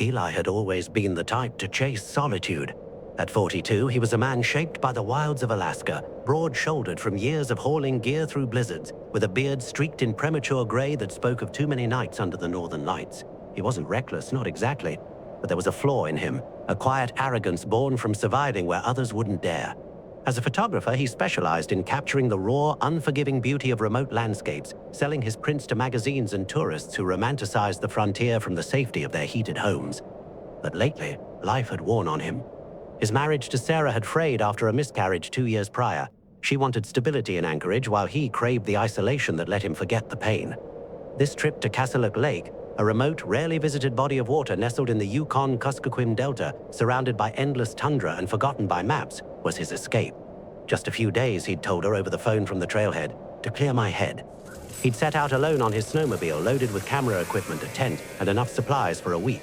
Eli had always been the type to chase solitude. At 42, he was a man shaped by the wilds of Alaska, broad-shouldered from years of hauling gear through blizzards, with a beard streaked in premature gray that spoke of too many nights under the northern lights. He wasn't reckless, not exactly, but there was a flaw in him, a quiet arrogance born from surviving where others wouldn't dare. As a photographer, he specialized in capturing the raw, unforgiving beauty of remote landscapes, selling his prints to magazines and tourists who romanticized the frontier from the safety of their heated homes. But lately, life had worn on him. His marriage to Sarah had frayed after a miscarriage 2 years prior. She wanted stability in Anchorage, while he craved the isolation that let him forget the pain. This trip to Kasiluk Lake, a remote, rarely visited body of water nestled in the Yukon-Kuskokwim Delta, surrounded by endless tundra and forgotten by maps, was his escape. Just a few days, he'd told her over the phone from the trailhead, to clear my head. He'd set out alone on his snowmobile, loaded with camera equipment, a tent, and enough supplies for a week.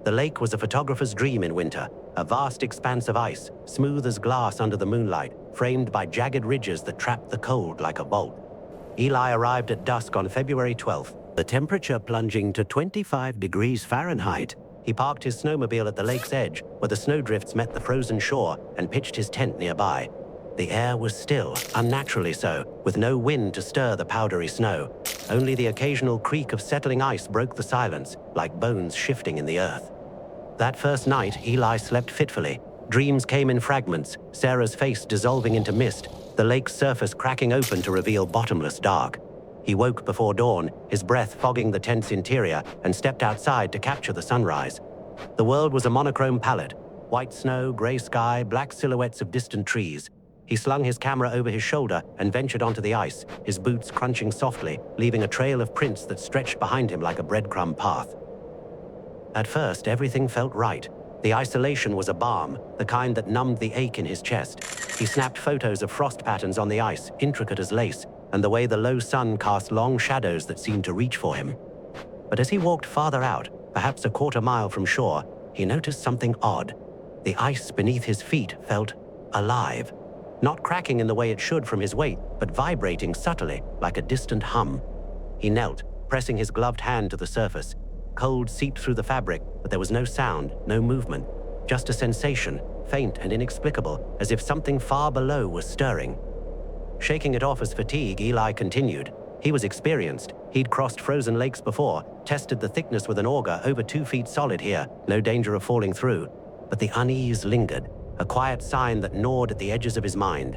The lake was a photographer's dream in winter, a vast expanse of ice, smooth as glass under the moonlight, framed by jagged ridges that trapped the cold like a bolt. Eli arrived at dusk on February 12th, the temperature plunging to 25 degrees Fahrenheit. He parked his snowmobile at the lake's edge, where the snowdrifts met the frozen shore, and pitched his tent nearby. The air was still, unnaturally so, with no wind to stir the powdery snow. Only the occasional creak of settling ice broke the silence, like bones shifting in the earth. That first night, Eli slept fitfully. Dreams came in fragments, Sarah's face dissolving into mist, the lake's surface cracking open to reveal bottomless dark. He woke before dawn, his breath fogging the tent's interior, and stepped outside to capture the sunrise. The world was a monochrome palette: white snow, gray sky, black silhouettes of distant trees. He slung his camera over his shoulder and ventured onto the ice, his boots crunching softly, leaving a trail of prints that stretched behind him like a breadcrumb path. At first, everything felt right. The isolation was a balm, the kind that numbed the ache in his chest. He snapped photos of frost patterns on the ice, intricate as lace, and the way the low sun cast long shadows that seemed to reach for him. But as he walked farther out, perhaps a quarter mile from shore, he noticed something odd. The ice beneath his feet felt alive. Not cracking in the way it should from his weight, but vibrating subtly, like a distant hum. He knelt, pressing his gloved hand to the surface. Cold seeped through the fabric, but there was no sound, no movement. Just a sensation, faint and inexplicable, as if something far below was stirring. Shaking it off as fatigue, Eli continued. He was experienced. He'd crossed frozen lakes before, tested the thickness with an auger over 2 feet solid here, no danger of falling through. But the unease lingered, a quiet sign that gnawed at the edges of his mind.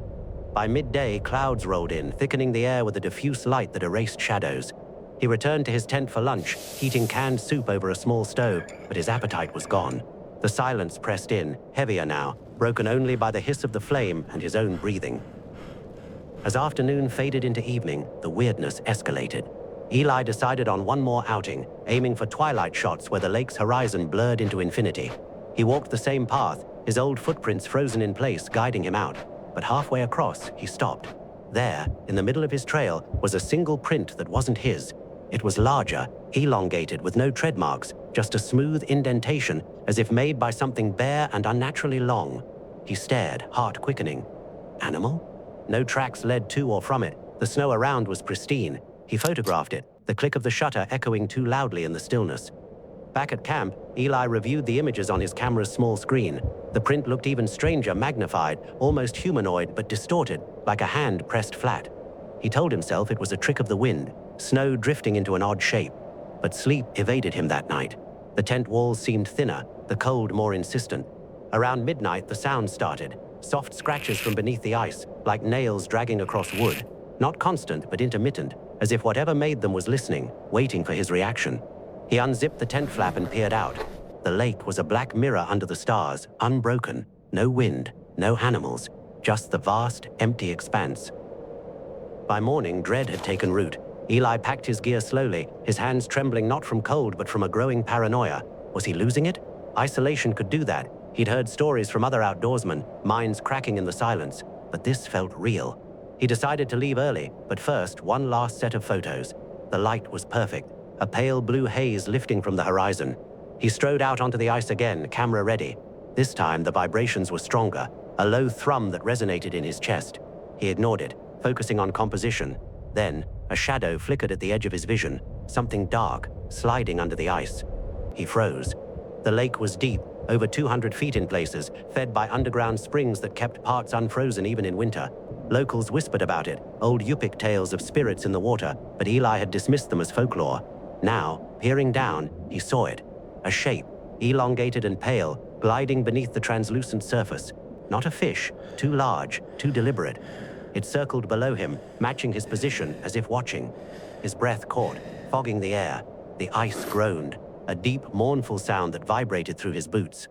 By midday, clouds rolled in, thickening the air with a diffuse light that erased shadows. He returned to his tent for lunch, heating canned soup over a small stove, but his appetite was gone. The silence pressed in, heavier now, broken only by the hiss of the flame and his own breathing. As afternoon faded into evening, the weirdness escalated. Eli decided on one more outing, aiming for twilight shots where the lake's horizon blurred into infinity. He walked the same path, his old footprints frozen in place, guiding him out. But halfway across, he stopped. There, in the middle of his trail, was a single print that wasn't his. It was larger, elongated, with no tread marks, just a smooth indentation, as if made by something bare and unnaturally long. He stared, heart quickening. Animal? No tracks led to or from it. The snow around was pristine. He photographed it, the click of the shutter echoing too loudly in the stillness. Back at camp, Eli reviewed the images on his camera's small screen. The print looked even stranger, magnified, almost humanoid but distorted, like a hand pressed flat. He told himself it was a trick of the wind, snow drifting into an odd shape. But sleep evaded him that night. The tent walls seemed thinner, the cold more insistent. Around midnight, the sound started. Soft scratches from beneath the ice, like nails dragging across wood. Not constant, but intermittent, as if whatever made them was listening, waiting for his reaction. He unzipped the tent flap and peered out. The lake was a black mirror under the stars, unbroken. No wind, no animals, just the vast, empty expanse. By morning, dread had taken root. Eli packed his gear slowly, his hands trembling not from cold but from a growing paranoia. Was he losing it? Isolation could do that. He'd heard stories from other outdoorsmen, minds cracking in the silence, but this felt real. He decided to leave early, but first, one last set of photos. The light was perfect, a pale blue haze lifting from the horizon. He strode out onto the ice again, camera ready. This time, the vibrations were stronger, a low thrum that resonated in his chest. He ignored it, focusing on composition. Then, a shadow flickered at the edge of his vision, something dark, sliding under the ice. He froze. The lake was deep, over 200 feet in places, fed by underground springs that kept parts unfrozen even in winter. Locals whispered about it, old Yupik tales of spirits in the water, but Eli had dismissed them as folklore. Now, peering down, he saw it. A shape, elongated and pale, gliding beneath the translucent surface. Not a fish, too large, too deliberate. It circled below him, matching his position as if watching. His breath caught, fogging the air. The ice groaned, a deep, mournful sound that vibrated through his boots.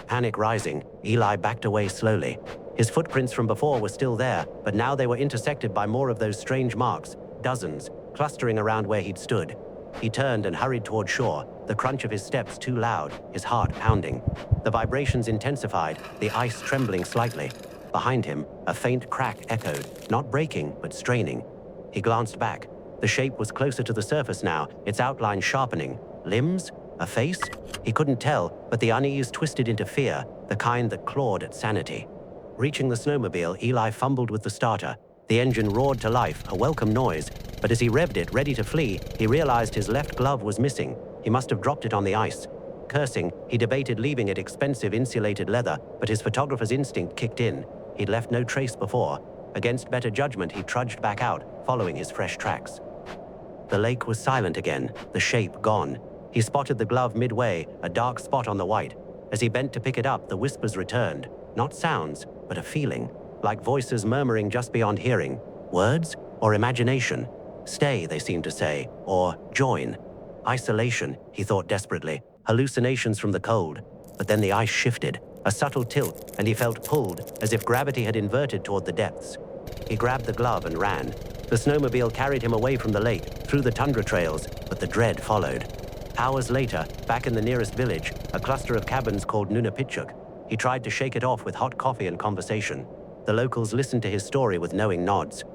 Panic rising, Eli backed away slowly. His footprints from before were still there, but now they were intersected by more of those strange marks, dozens, clustering around where he'd stood. He turned and hurried toward shore, the crunch of his steps too loud, his heart pounding. The vibrations intensified, the ice trembling slightly. Behind him, a faint crack echoed, not breaking, but straining. He glanced back. The shape was closer to the surface now, its outline sharpening. Limbs? A face? He couldn't tell, but the unease twisted into fear, the kind that clawed at sanity. Reaching the snowmobile, Eli fumbled with the starter. The engine roared to life, a welcome noise, but as he revved it, ready to flee, he realized his left glove was missing. He must have dropped it on the ice. Cursing, he debated leaving it expensive insulated leather, but his photographer's instinct kicked in. He'd left no trace before. Against better judgment, he trudged back out, following his fresh tracks. The lake was silent again, the shape gone. He spotted the glove midway, a dark spot on the white. As he bent to pick it up, the whispers returned. Not sounds, but a feeling, like voices murmuring just beyond hearing. Words or imagination? Stay, they seemed to say, or join. Isolation, he thought desperately. Hallucinations from the cold. But then the ice shifted, a subtle tilt, and he felt pulled, as if gravity had inverted toward the depths. He grabbed the glove and ran. The snowmobile carried him away from the lake, through the tundra trails, but the dread followed. Hours later, back in the nearest village, a cluster of cabins called Nunapitchuk, he tried to shake it off with hot coffee and conversation. The locals listened to his story with knowing nods.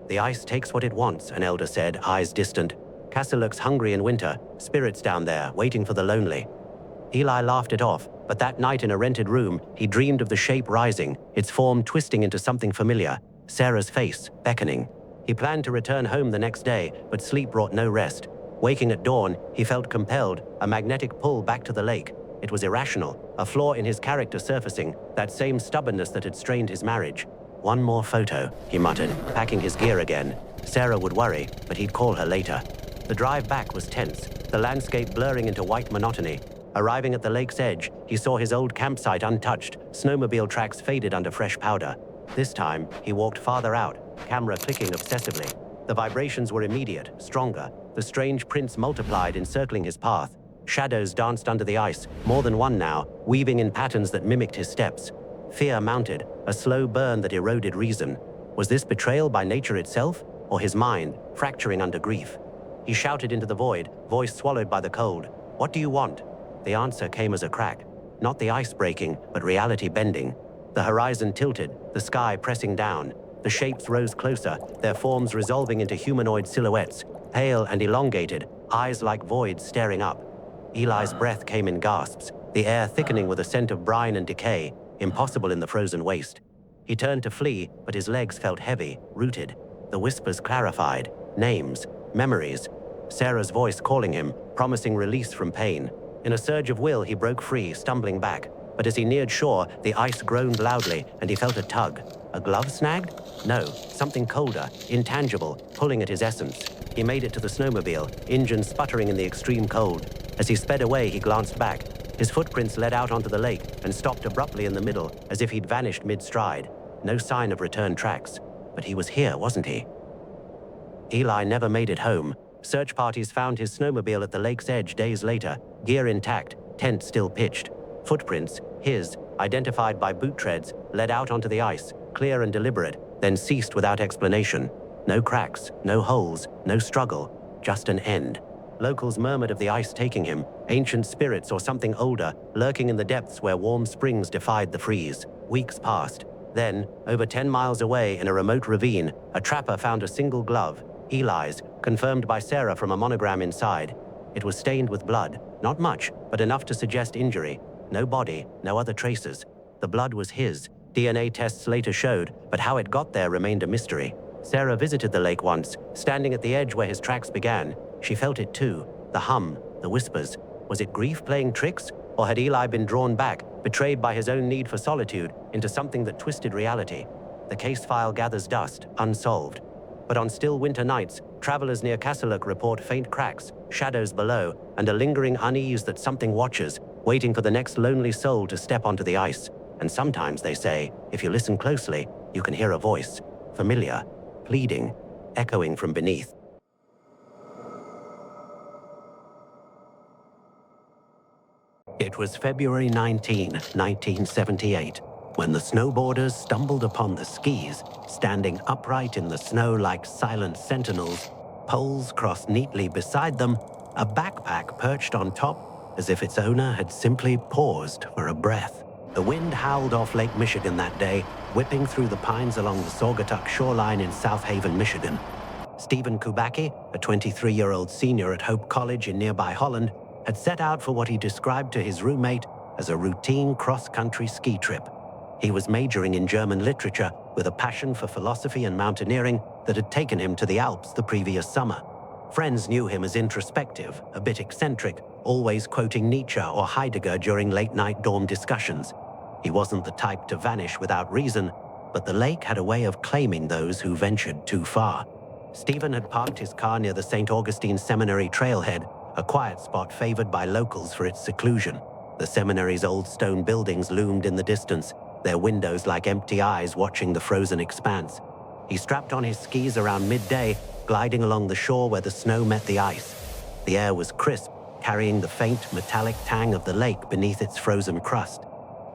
The ice takes what it wants, an elder said, eyes distant. Kasiluk's hungry in winter, spirits down there, waiting for the lonely. Eli laughed it off, but that night in a rented room, he dreamed of the shape rising, its form twisting into something familiar, Sarah's face, beckoning. He planned to return home the next day, but sleep brought no rest. Waking at dawn, he felt compelled, a magnetic pull back to the lake. It was irrational, a flaw in his character surfacing, that same stubbornness that had strained his marriage. One more photo, he muttered, packing his gear again. Sarah would worry, but he'd call her later. The drive back was tense, the landscape blurring into white monotony. Arriving at the lake's edge, he saw his old campsite untouched, snowmobile tracks faded under fresh powder. This time, he walked farther out, camera clicking obsessively. The vibrations were immediate, stronger. The strange prints multiplied, encircling his path. Shadows danced under the ice, more than one now, weaving in patterns that mimicked his steps. Fear mounted, a slow burn that eroded reason. Was this betrayal by nature itself, or his mind, fracturing under grief? He shouted into the void, voice swallowed by the cold. "What do you want?" The answer came as a crack. Not the ice breaking, but reality bending. The horizon tilted, the sky pressing down. The shapes rose closer, their forms resolving into humanoid silhouettes, pale and elongated, eyes like voids staring up. Eli's breath came in gasps, the air thickening with a scent of brine and decay, impossible in the frozen waste. He turned to flee, but his legs felt heavy, rooted. The whispers clarified, names, memories. Sarah's voice calling him, promising release from pain. In a surge of will, he broke free, stumbling back. But as he neared shore, the ice groaned loudly, and he felt a tug. A glove snagged? No, something colder, intangible, pulling at his essence. He made it to the snowmobile, engine sputtering in the extreme cold. As he sped away, he glanced back. His footprints led out onto the lake and stopped abruptly in the middle, as if he'd vanished mid-stride. No sign of return tracks. But he was here, wasn't he? Eli never made it home. Search parties found his snowmobile at the lake's edge days later, gear intact, tent still pitched. Footprints, his, identified by boot treads, led out onto the ice, clear and deliberate, then ceased without explanation. No cracks, no holes, no struggle, just an end. Locals murmured of the ice taking him, ancient spirits or something older, lurking in the depths where warm springs defied the freeze. Weeks passed. Then, over 10 miles away in a remote ravine, a trapper found a single glove, Eli's, confirmed by Sarah from a monogram inside. It was stained with blood, not much, but enough to suggest injury. No body, no other traces. The blood was his, DNA tests later showed, but how it got there remained a mystery. Sarah visited the lake once, standing at the edge where his tracks began. She felt it too, the hum, the whispers. Was it grief playing tricks, or had Eli been drawn back, betrayed by his own need for solitude, into something that twisted reality? The case file gathers dust, unsolved. But on still winter nights, travelers near Kasiluk report faint cracks, shadows below, and a lingering unease that something watches, waiting for the next lonely soul to step onto the ice. And sometimes, they say, if you listen closely, you can hear a voice, familiar, pleading, echoing from beneath. It was February 19, 1978, when the snowboarders stumbled upon the skis, standing upright in the snow like silent sentinels, poles crossed neatly beside them, a backpack perched on top as if its owner had simply paused for a breath. The wind howled off Lake Michigan that day, whipping through the pines along the Saugatuck shoreline in South Haven, Michigan. Stephen Kubacki, a 23-year-old senior at Hope College in nearby Holland, had set out for what he described to his roommate as a routine cross-country ski trip. He was majoring in German literature with a passion for philosophy and mountaineering that had taken him to the Alps the previous summer. Friends knew him as introspective, a bit eccentric, always quoting Nietzsche or Heidegger during late-night dorm discussions. He wasn't the type to vanish without reason, but the lake had a way of claiming those who ventured too far. Stephen had parked his car near the St. Augustine Seminary trailhead, a quiet spot favored by locals for its seclusion. The seminary's old stone buildings loomed in the distance, their windows like empty eyes watching the frozen expanse. He strapped on his skis around midday, gliding along the shore where the snow met the ice. The air was crisp, carrying the faint, metallic tang of the lake beneath its frozen crust.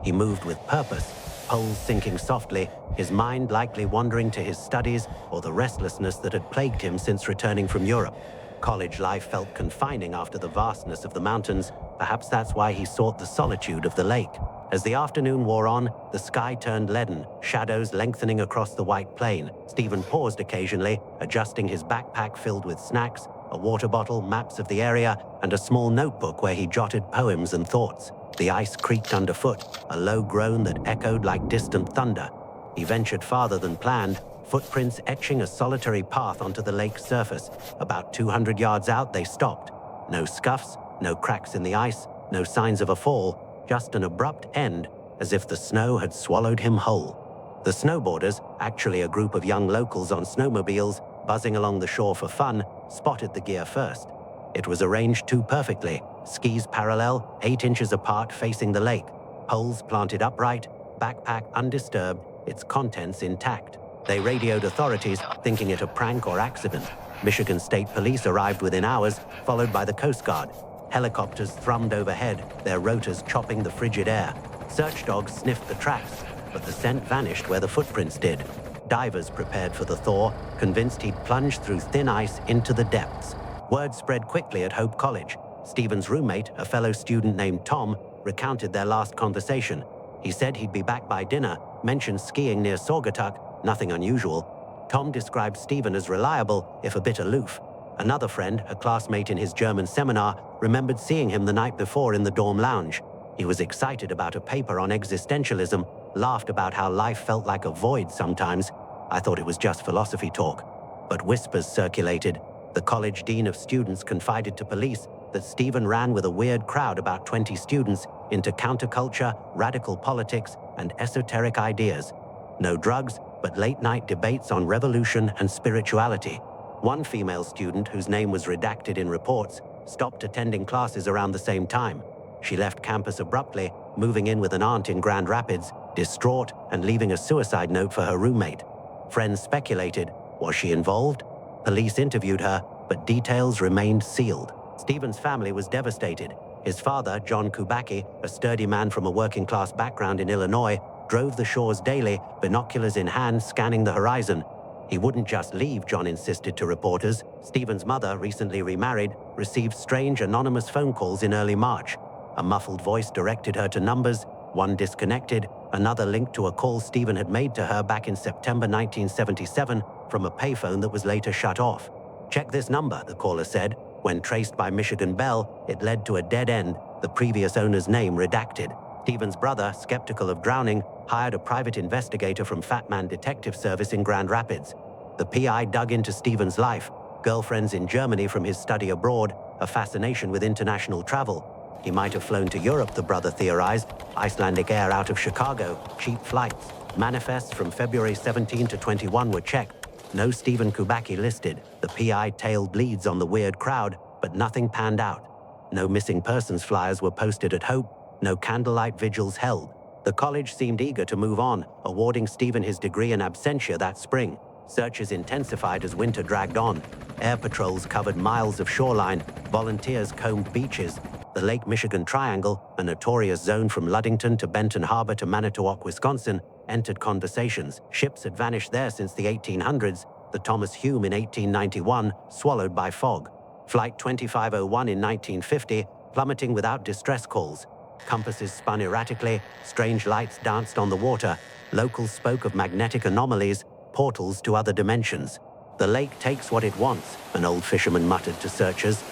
He moved with purpose, poles sinking softly, his mind likely wandering to his studies or the restlessness that had plagued him since returning from Europe. College life felt confining after the vastness of the mountains. Perhaps that's why he sought the solitude of the lake. As the afternoon wore on, the sky turned leaden, shadows lengthening across the white plain. Stephen paused occasionally, adjusting his backpack filled with snacks, a water bottle, maps of the area, and a small notebook where he jotted poems and thoughts. The ice creaked underfoot, a low groan that echoed like distant thunder. He ventured farther than planned, footprints etching a solitary path onto the lake's surface. About 200 yards out, they stopped. No scuffs, no cracks in the ice, no signs of a fall, just an abrupt end, as if the snow had swallowed him whole. The snowboarders, actually a group of young locals on snowmobiles, buzzing along the shore for fun, spotted the gear first. It was arranged too perfectly, skis parallel, 8 inches apart facing the lake, poles planted upright, backpack undisturbed, its contents intact. They radioed authorities, thinking it a prank or accident. Michigan State Police arrived within hours, followed by the Coast Guard. Helicopters thrummed overhead, their rotors chopping the frigid air. Search dogs sniffed the tracks, but the scent vanished where the footprints did. Divers prepared for the thaw, convinced he'd plunged through thin ice into the depths. Word spread quickly at Hope College. Stephen's roommate, a fellow student named Tom, recounted their last conversation. He said he'd be back by dinner, mentioned skiing near Saugatuck, nothing unusual. Tom described Stephen as reliable, if a bit aloof. Another friend, a classmate in his German seminar, remembered seeing him the night before in the dorm lounge. He was excited about a paper on existentialism, laughed about how life felt like a void sometimes. I thought it was just philosophy talk. But whispers circulated. The college dean of students confided to police that Stephen ran with a weird crowd, about 20 students, into counterculture, radical politics, and esoteric ideas. No drugs, but late-night debates on revolution and spirituality. One female student, whose name was redacted in reports, stopped attending classes around the same time. She left campus abruptly, moving in with an aunt in Grand Rapids, distraught and leaving a suicide note for her roommate. Friends speculated, was she involved? Police interviewed her, but details remained sealed. Stephen's family was devastated. His father, John Kubacki, a sturdy man from a working-class background in Illinois, drove the shores daily, binoculars in hand, scanning the horizon. He wouldn't just leave, John insisted to reporters. Stephen's mother, recently remarried, received strange anonymous phone calls in early March. A muffled voice directed her to numbers, one disconnected, another linked to a call Stephen had made to her back in September 1977 from a payphone that was later shut off. "Check this number," the caller said. When traced by Michigan Bell, it led to a dead end, the previous owner's name redacted. Stephen's brother, skeptical of drowning, hired a private investigator from Fat Man Detective Service in Grand Rapids. The PI dug into Stephen's life, girlfriends in Germany from his study abroad, a fascination with international travel, He might have flown to Europe, the brother theorized. Icelandic Air out of Chicago, cheap flights. Manifests from February 17 to 21 were checked. No Stephen Kubacki listed. The PI tailed leads on the weird crowd, but nothing panned out. No missing persons flyers were posted at Hope. No candlelight vigils held. The college seemed eager to move on, awarding Stephen his degree in absentia that spring. Searches intensified as winter dragged on. Air patrols covered miles of shoreline. Volunteers combed beaches. The Lake Michigan Triangle, a notorious zone from Ludington to Benton Harbor to Manitowoc, Wisconsin, entered conversations. Ships had vanished there since the 1800s. The Thomas Hume in 1891, swallowed by fog. Flight 2501 in 1950, plummeting without distress calls. Compasses spun erratically, strange lights danced on the water. Locals spoke of magnetic anomalies, portals to other dimensions. The lake takes what it wants, an old fisherman muttered to searchers.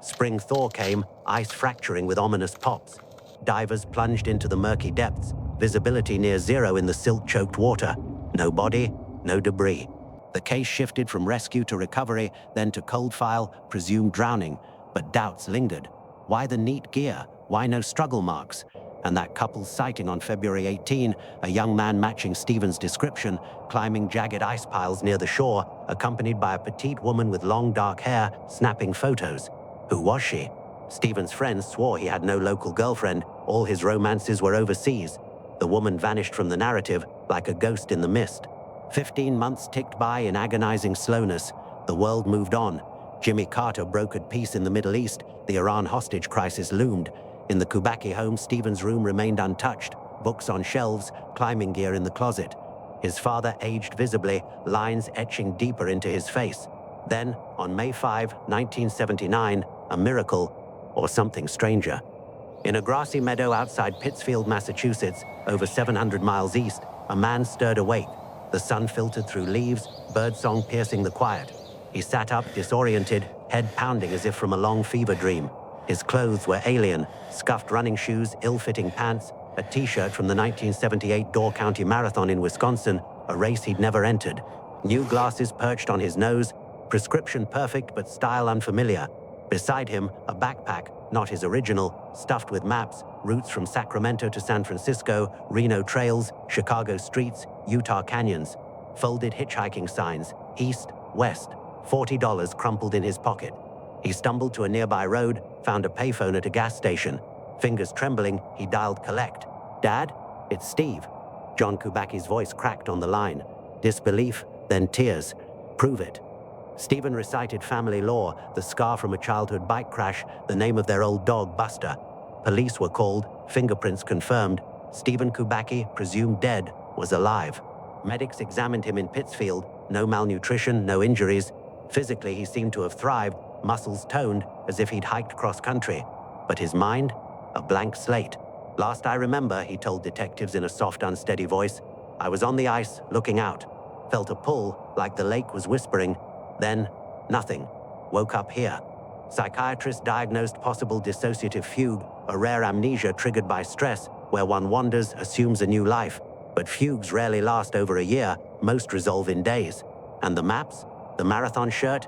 Spring thaw came, ice fracturing with ominous pops. Divers plunged into the murky depths, visibility near zero in the silt-choked water. No body, no debris. The case shifted from rescue to recovery, then to cold file, presumed drowning, but doubts lingered. Why the neat gear? Why no struggle marks? And that couple's sighting on February 18, a young man matching Stephen's description, climbing jagged ice piles near the shore, accompanied by a petite woman with long dark hair, snapping photos. Who was she? Stephen's friends swore he had no local girlfriend. All his romances were overseas. The woman vanished from the narrative like a ghost in the mist. 15 months ticked by in agonizing slowness. The world moved on. Jimmy Carter brokered peace in the Middle East. The Iran hostage crisis loomed. In the Kubacki home, Stephen's room remained untouched, books on shelves, climbing gear in the closet. His father aged visibly, lines etching deeper into his face. Then, on May 5, 1979, a miracle, or something stranger. In a grassy meadow outside Pittsfield, Massachusetts, over 700 miles east, a man stirred awake. The sun filtered through leaves, birdsong piercing the quiet. He sat up, disoriented, head pounding as if from a long fever dream. His clothes were alien, scuffed running shoes, ill-fitting pants, a t-shirt from the 1978 Door County Marathon in Wisconsin, a race he'd never entered. New glasses perched on his nose, prescription perfect but style unfamiliar. Beside him, a backpack, not his original, stuffed with maps, routes from Sacramento to San Francisco, Reno trails, Chicago streets, Utah canyons. Folded hitchhiking signs, east, west, $40 crumpled in his pocket. He stumbled to a nearby road, found a payphone at a gas station. Fingers trembling, he dialed collect. "Dad? It's Steve." John Kubacki's voice cracked on the line. Disbelief, then tears. "Prove it." Stephen recited family lore, the scar from a childhood bike crash, the name of their old dog, Buster. Police were called, fingerprints confirmed. Stephen Kubacki, presumed dead, was alive. Medics examined him in Pittsfield. No malnutrition, no injuries. Physically, he seemed to have thrived, muscles toned, as if he'd hiked cross-country. But his mind? A blank slate. "Last I remember," he told detectives in a soft, unsteady voice, "I was on the ice, looking out. Felt a pull, like the lake was whispering. Then, nothing. Woke up here." Psychiatrists diagnosed possible dissociative fugue, a rare amnesia triggered by stress, where one wanders, assumes a new life. But fugues rarely last over a year, most resolve in days. And the maps? The marathon shirt?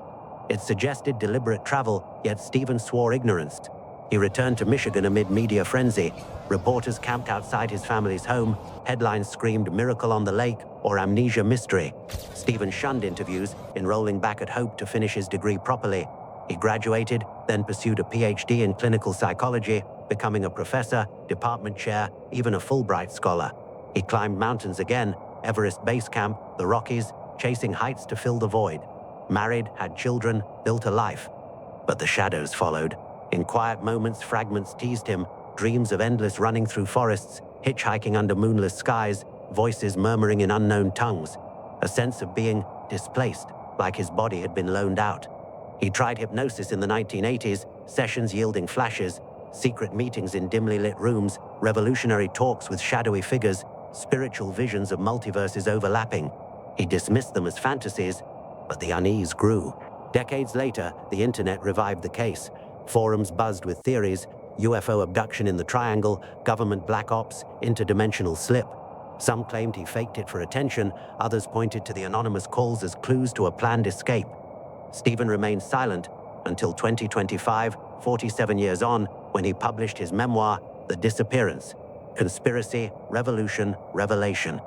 It suggested deliberate travel, yet Stephen swore ignorance. He returned to Michigan amid media frenzy. Reporters camped outside his family's home. Headlines screamed miracle on the lake or amnesia mystery. Stephen shunned interviews, enrolling back at Hope to finish his degree properly. He graduated, then pursued a PhD in clinical psychology, becoming a professor, department chair, even a Fulbright scholar. He climbed mountains again, Everest Base Camp, the Rockies, chasing heights to fill the void. Married, had children, built a life. But the shadows followed. In quiet moments, fragments teased him, dreams of endless running through forests, hitchhiking under moonless skies, voices murmuring in unknown tongues. A sense of being displaced, like his body had been loaned out. He tried hypnosis in the 1980s, sessions yielding flashes, secret meetings in dimly lit rooms, revolutionary talks with shadowy figures, spiritual visions of multiverses overlapping. He dismissed them as fantasies, but the unease grew. Decades later, the internet revived the case. Forums buzzed with theories: UFO abduction in the Triangle, government black ops, interdimensional slip. Some claimed he faked it for attention, others pointed to the anonymous calls as clues to a planned escape. Stephen remained silent until 2025, 47 years on, when he published his memoir, The Disappearance: Conspiracy, Revolution, Revelation.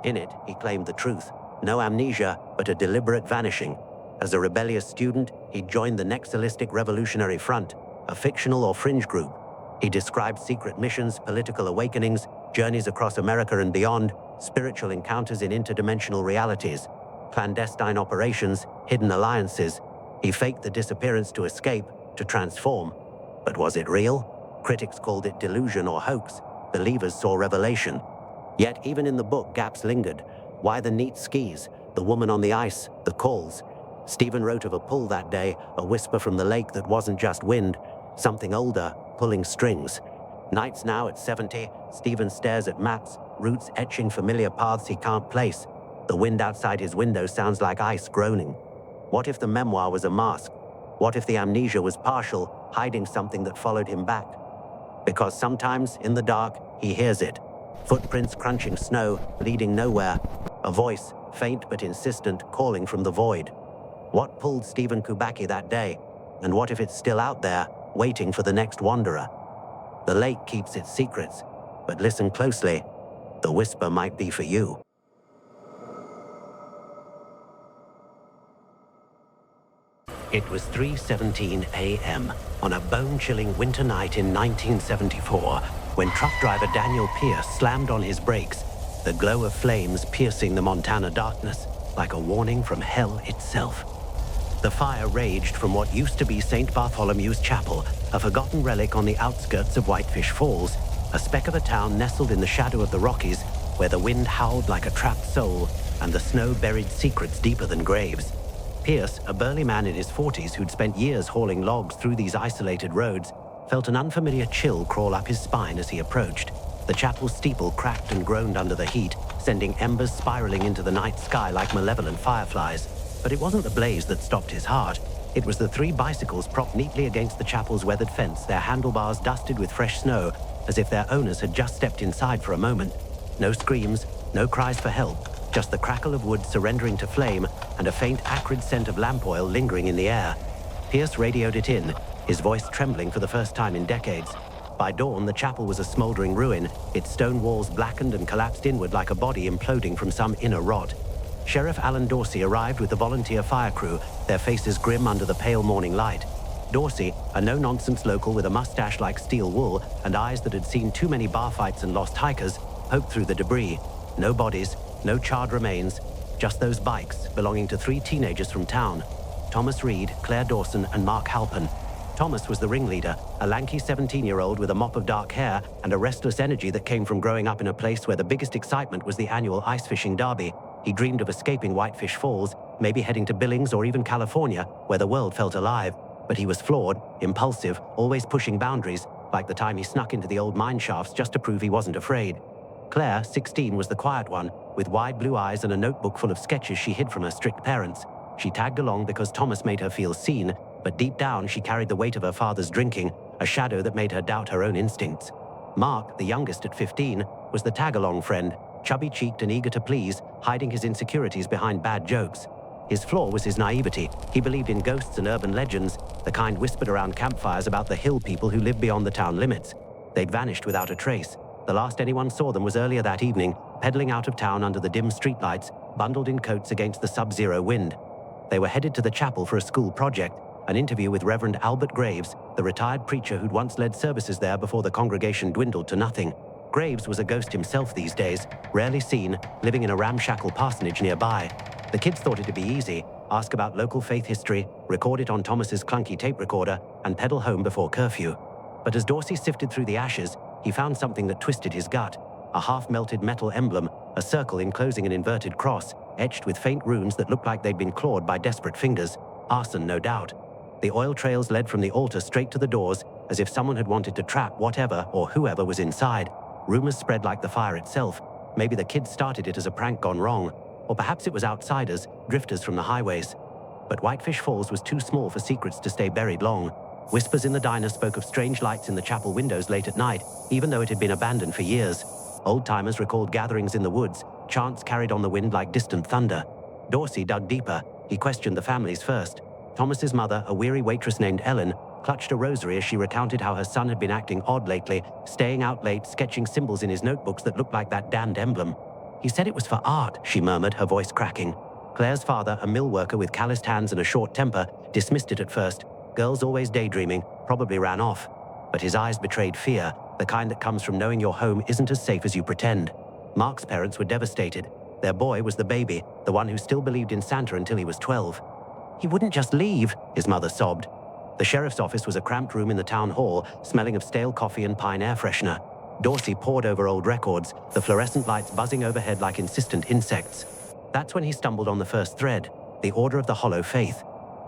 In it, he claimed the truth. No amnesia, but a deliberate vanishing. As a rebellious student, he joined the Nexilistic Revolutionary Front, a fictional or fringe group. He described secret missions, political awakenings, journeys across America and beyond, spiritual encounters in interdimensional realities, clandestine operations, hidden alliances. He faked the disappearance to escape, to transform. But was it real? Critics called it delusion or hoax. Believers saw revelation. Yet even in the book, gaps lingered. Why the neat skis, the woman on the ice, the calls? Stephen wrote of a pull that day, a whisper from the lake that wasn't just wind, something older, pulling strings. Nights now at 70, Stephen stares at maps, routes etching familiar paths he can't place. The wind outside his window sounds like ice groaning. What if the memoir was a mask? What if the amnesia was partial, hiding something that followed him back? Because sometimes, in the dark, he hears it. Footprints crunching snow, leading nowhere. A voice, faint but insistent, calling from the void. What pulled Stephen Kubacki that day? And what if it's still out there, waiting for the next wanderer? The lake keeps its secrets, but listen closely. The whisper might be for you. It was 3:17 a.m. on a bone-chilling winter night in 1974 when truck driver Daniel Pierce slammed on his brakes, the glow of flames piercing the Montana darkness like a warning from hell itself. The fire raged from what used to be St. Bartholomew's Chapel, a forgotten relic on the outskirts of Whitefish Falls, a speck of a town nestled in the shadow of the Rockies, where the wind howled like a trapped soul and the snow buried secrets deeper than graves. Pierce, a burly man in his 40s who'd spent years hauling logs through these isolated roads, felt an unfamiliar chill crawl up his spine as he approached. The chapel's steeple cracked and groaned under the heat, sending embers spiraling into the night sky like malevolent fireflies. But it wasn't the blaze that stopped his heart. It was the 3 bicycles propped neatly against the chapel's weathered fence, their handlebars dusted with fresh snow, as if their owners had just stepped inside for a moment. No screams, no cries for help, just the crackle of wood surrendering to flame and a faint acrid scent of lamp oil lingering in the air. Pierce radioed it in, his voice trembling for the first time in decades. By dawn, the chapel was a smoldering ruin, its stone walls blackened and collapsed inward like a body imploding from some inner rot. Sheriff Alan Dorsey arrived with the volunteer fire crew, their faces grim under the pale morning light. Dorsey, a no-nonsense local with a mustache like steel wool and eyes that had seen too many bar fights and lost hikers, poked through the debris. No bodies, no charred remains, just those bikes belonging to 3 teenagers from town: Thomas Reed, Claire Dawson, and Mark Halpin. Thomas was the ringleader, a lanky 17-year-old with a mop of dark hair and a restless energy that came from growing up in a place where the biggest excitement was the annual ice fishing derby. He dreamed of escaping Whitefish Falls, maybe heading to Billings or even California, where the world felt alive. But he was flawed, impulsive, always pushing boundaries, like the time he snuck into the old mine shafts just to prove he wasn't afraid. Claire, 16, was the quiet one, with wide blue eyes and a notebook full of sketches she hid from her strict parents. She tagged along because Thomas made her feel seen, but deep down she carried the weight of her father's drinking, a shadow that made her doubt her own instincts. Mark, the youngest at 15, was the tag-along friend, chubby-cheeked and eager to please, hiding his insecurities behind bad jokes. His flaw was his naivety. He believed in ghosts and urban legends, the kind whispered around campfires about the hill people who lived beyond the town limits. They'd vanished without a trace. The last anyone saw them was earlier that evening, pedaling out of town under the dim streetlights, bundled in coats against the sub-zero wind. They were headed to the chapel for a school project, an interview with Reverend Albert Graves, the retired preacher who'd once led services there before the congregation dwindled to nothing. Graves was a ghost himself these days, rarely seen, living in a ramshackle parsonage nearby. The kids thought it'd be easy, ask about local faith history, record it on Thomas's clunky tape recorder, and pedal home before curfew. But as Dorsey sifted through the ashes, he found something that twisted his gut. A half-melted metal emblem, a circle enclosing an inverted cross, etched with faint runes that looked like they'd been clawed by desperate fingers. Arson, no doubt. The oil trails led from the altar straight to the doors, as if someone had wanted to trap whatever or whoever was inside. Rumors spread like the fire itself. Maybe the kids started it as a prank gone wrong. Or perhaps it was outsiders, drifters from the highways. But Whitefish Falls was too small for secrets to stay buried long. Whispers in the diner spoke of strange lights in the chapel windows late at night, even though it had been abandoned for years. Old-timers recalled gatherings in the woods, chants carried on the wind like distant thunder. Dorsey dug deeper. He questioned the families first. Thomas's mother, a weary waitress named Ellen, clutched a rosary as she recounted how her son had been acting odd lately, staying out late, sketching symbols in his notebooks that looked like that damned emblem. He said it was for art, she murmured, her voice cracking. Claire's father, a mill worker with calloused hands and a short temper, dismissed it at first. Girls always daydreaming, probably ran off. But his eyes betrayed fear, the kind that comes from knowing your home isn't as safe as you pretend. Mark's parents were devastated. Their boy was the baby, the one who still believed in Santa until he was 12. He wouldn't just leave, his mother sobbed. The sheriff's office was a cramped room in the town hall, smelling of stale coffee and pine air freshener. Dorsey pored over old records, the fluorescent lights buzzing overhead like insistent insects. That's when he stumbled on the first thread, the Order of the Hollow Faith.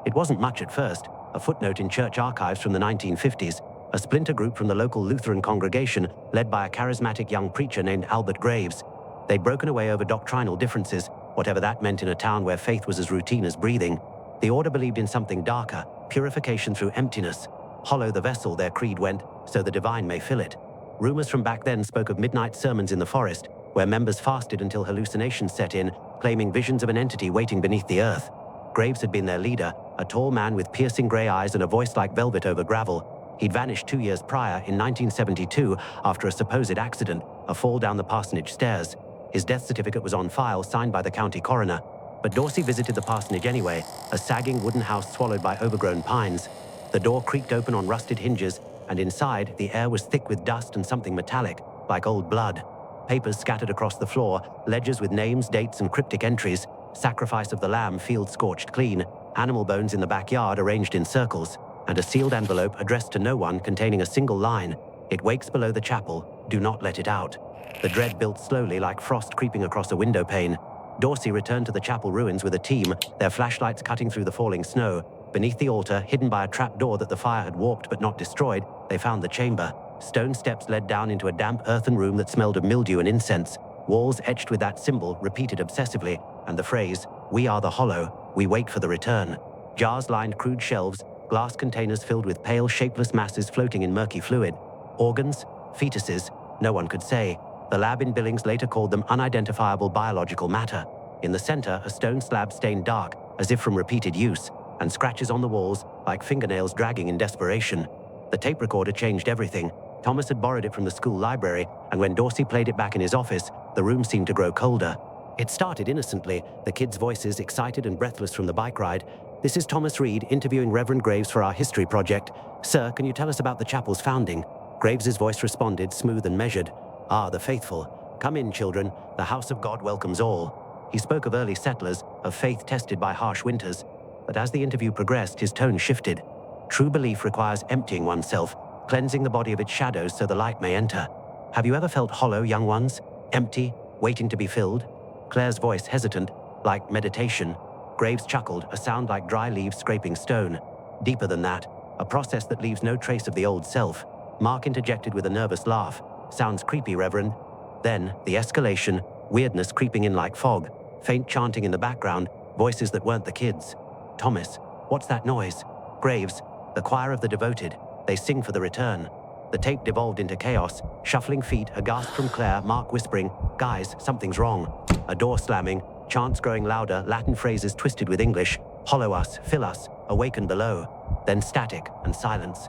It wasn't much at first, a footnote in church archives from the 1950s, a splinter group from the local Lutheran congregation led by a charismatic young preacher named Albert Graves. They'd broken away over doctrinal differences, whatever that meant in a town where faith was as routine as breathing. The order believed in something darker, purification through emptiness. Hollow the vessel, their creed went, so the divine may fill it. Rumors from back then spoke of midnight sermons in the forest, where members fasted until hallucinations set in, claiming visions of an entity waiting beneath the earth. Graves had been their leader, a tall man with piercing grey eyes and a voice like velvet over gravel. He'd vanished 2 years prior, in 1972, after a supposed accident, a fall down the parsonage stairs. His death certificate was on file, signed by the county coroner. But Dorsey visited the parsonage anyway, a sagging wooden house swallowed by overgrown pines. The door creaked open on rusted hinges, and inside, the air was thick with dust and something metallic, like old blood. Papers scattered across the floor, ledgers with names, dates, and cryptic entries. Sacrifice of the lamb, field scorched clean, animal bones in the backyard arranged in circles, and a sealed envelope addressed to no one containing a single line. It wakes below the chapel, do not let it out. The dread built slowly like frost creeping across a window pane. Dorsey returned to the chapel ruins with a team, their flashlights cutting through the falling snow. Beneath the altar, hidden by a trap door that the fire had warped but not destroyed, they found the chamber. Stone steps led down into a damp earthen room that smelled of mildew and incense. Walls etched with that symbol, repeated obsessively, and the phrase, "We are the hollow, we wait for the return." Jars lined crude shelves, glass containers filled with pale, shapeless masses floating in murky fluid. Organs? Fetuses? No one could say. The lab in Billings later called them unidentifiable biological matter. In the center, a stone slab stained dark, as if from repeated use, and scratches on the walls, like fingernails dragging in desperation. The tape recorder changed everything. Thomas had borrowed it from the school library, and when Dorsey played it back in his office, the room seemed to grow colder. It started innocently, the kids' voices excited and breathless from the bike ride. "This is Thomas Reed, interviewing Reverend Graves for our history project. Sir, can you tell us about the chapel's founding?" Graves's voice responded, smooth and measured. "Ah, the faithful. Come in, children. The house of God welcomes all." He spoke of early settlers, of faith tested by harsh winters. But as the interview progressed, his tone shifted. True belief requires emptying oneself, cleansing the body of its shadows so the light may enter. Have you ever felt hollow, young ones? Empty, waiting to be filled? Claire's voice hesitant, like meditation. Graves chuckled, a sound like dry leaves scraping stone. Deeper than that, a process that leaves no trace of the old self. Mark interjected with a nervous laugh. "Sounds creepy, Reverend." Then, the escalation, weirdness creeping in like fog, faint chanting in the background, voices that weren't the kids. "Thomas, what's that noise?" "Graves, the choir of the devoted. They sing for the return." The tape devolved into chaos, shuffling feet, a gasp from Claire, Mark whispering, "Guys, something's wrong." A door slamming, chants growing louder, Latin phrases twisted with English. "Hollow us, fill us, awaken below." Then static and silence.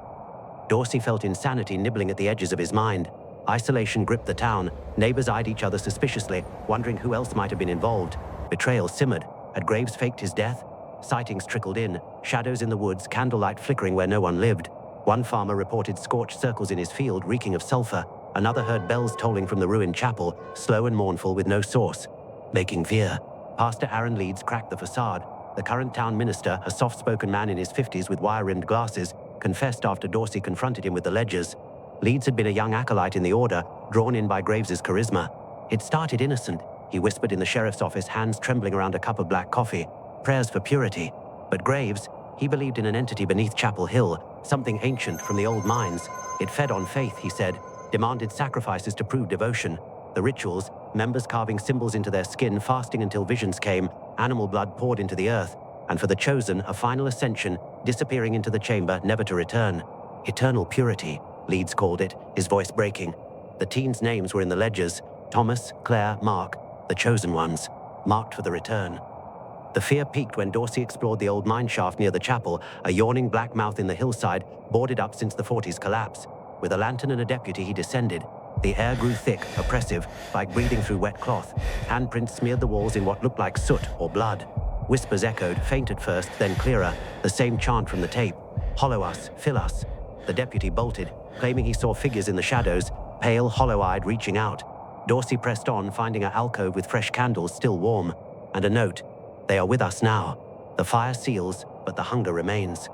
Dorsey felt insanity nibbling at the edges of his mind. Isolation gripped the town. Neighbors eyed each other suspiciously, wondering who else might have been involved. Betrayal simmered. Had Graves faked his death? Sightings trickled in, shadows in the woods, candlelight flickering where no one lived. One farmer reported scorched circles in his field, reeking of sulfur. Another heard bells tolling from the ruined chapel, slow and mournful with no source. Making fear. Pastor Aaron Leeds cracked the facade. The current town minister, a soft-spoken man in his 50s with wire-rimmed glasses, confessed after Dorsey confronted him with the ledgers. Leeds had been a young acolyte in the order, drawn in by Graves's charisma. "It started innocent," he whispered in the sheriff's office, hands trembling around a cup of black coffee. "Prayers for purity. But Graves, he believed in an entity beneath Chapel Hill, something ancient from the old mines. It fed on faith, he said, demanded sacrifices to prove devotion. The rituals, members carving symbols into their skin, fasting until visions came, animal blood poured into the earth, and for the chosen, a final ascension, disappearing into the chamber, never to return. Eternal purity, Leeds called it, his voice breaking. The teens' names were in the ledgers: Thomas, Claire, Mark, the chosen ones, marked for the return. The fear peaked when Dorsey explored the old mine shaft near the chapel, a yawning black mouth in the hillside, boarded up since the 40s collapse. With a lantern and a deputy, he descended. The air grew thick, oppressive, like breathing through wet cloth. Handprints smeared the walls in what looked like soot or blood. Whispers echoed, faint at first, then clearer, the same chant from the tape. "Hollow us, fill us." The deputy bolted, claiming he saw figures in the shadows, pale, hollow-eyed, reaching out. Dorsey pressed on, finding an alcove with fresh candles still warm. And a note: "They are with us now. The fire seals, but the hunger remains."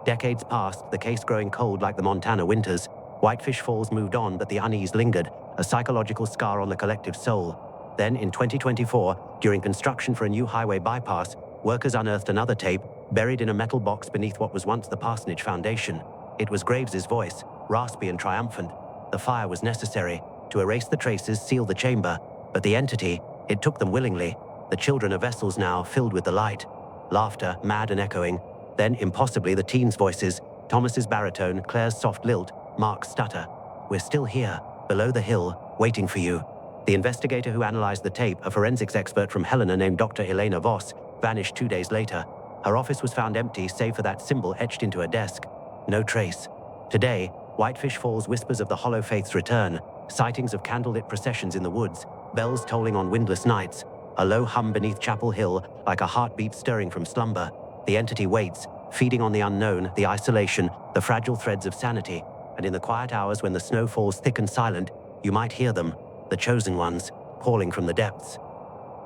Decades passed, the case growing cold like the Montana winters. Whitefish Falls moved on, but the unease lingered, a psychological scar on the collective soul. Then, in 2024, during construction for a new highway bypass, workers unearthed another tape, buried in a metal box beneath what was once the parsonage foundation. It was Graves's voice, raspy and triumphant. The fire was necessary to erase the traces, seal the chamber, but the entity, it took them willingly. The children are vessels now, filled with the light. Laughter, mad and echoing. Then, impossibly, the teens' voices, Thomas's baritone, Claire's soft lilt, Mark's stutter. "We're still here, below the hill, waiting for you." The investigator who analyzed the tape, a forensics expert from Helena named Dr. Elena Voss, vanished 2 days later. Her office was found empty, save for that symbol etched into her desk. No trace. Today, Whitefish Falls whispers of the hollow faith's return, sightings of candlelit processions in the woods, bells tolling on windless nights, a low hum beneath Chapel Hill, like a heartbeat stirring from slumber. The entity waits, feeding on the unknown, the isolation, the fragile threads of sanity. And in the quiet hours when the snow falls thick and silent, you might hear them, the chosen ones, calling from the depths.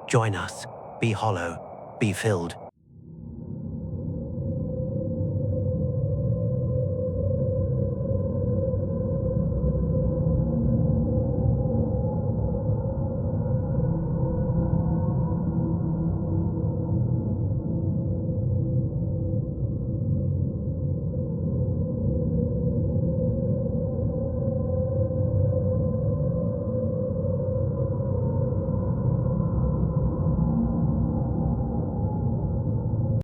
Join us. Be hollow. Be filled.